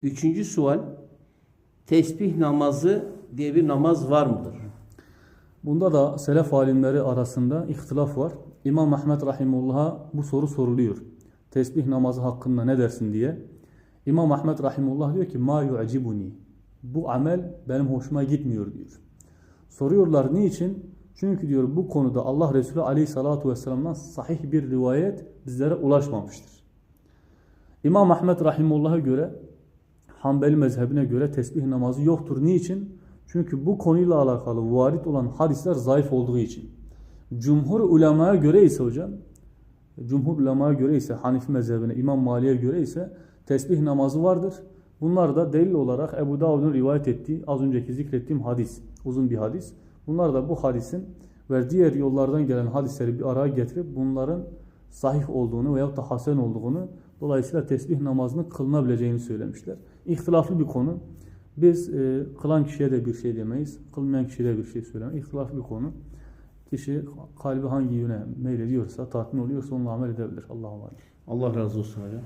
Üçüncü sual, tesbih namazı diye bir namaz var mıdır? Bunda da selef alimleri arasında ihtilaf var. İmam Ahmed Rahimullah'a bu soru soruluyor. Tesbih namazı hakkında ne dersin diye. İmam Ahmed Rahimullah diyor ki ma yu'cibuni. Bu amel benim hoşuma gitmiyor diyor. Soruyorlar niçin? Çünkü diyor bu konuda Allah Resulü Aleyhissalatu vesselam'dan sahih bir rivayet bizlere ulaşmamıştır. İmam Ahmed Rahimullah'a göre, Hanbeli mezhebine göre tesbih namazı yoktur. Niçin? Çünkü bu konuyla alakalı varit olan hadisler zayıf olduğu için. Cumhur ulemaya göre ise hocam, Cumhur ulemaya göre ise Hanifi mezhebine, İmam Malik'e göre ise tesbih namazı vardır. Bunlar da delil olarak Ebu Davud'un rivayet ettiği, az önceki zikrettiğim hadis, uzun bir hadis. Bunlar da bu hadisin ve diğer yollardan gelen hadisleri bir araya getirip bunların sahih olduğunu veyahut da hasen olduğunu, dolayısıyla tesbih namazının kılınabileceğini söylemişler. İhtilaflı bir konu. Biz kılan kişiye de bir şey demeyiz, kılmayan kişiye de bir şey söylemeyiz. İhtilaflı bir konu. Kişi kalbi hangi yöne meylediyorsa, tatmin oluyorsa onunla amel edebilir. Allah'a emanet. Allah razı olsun hocam.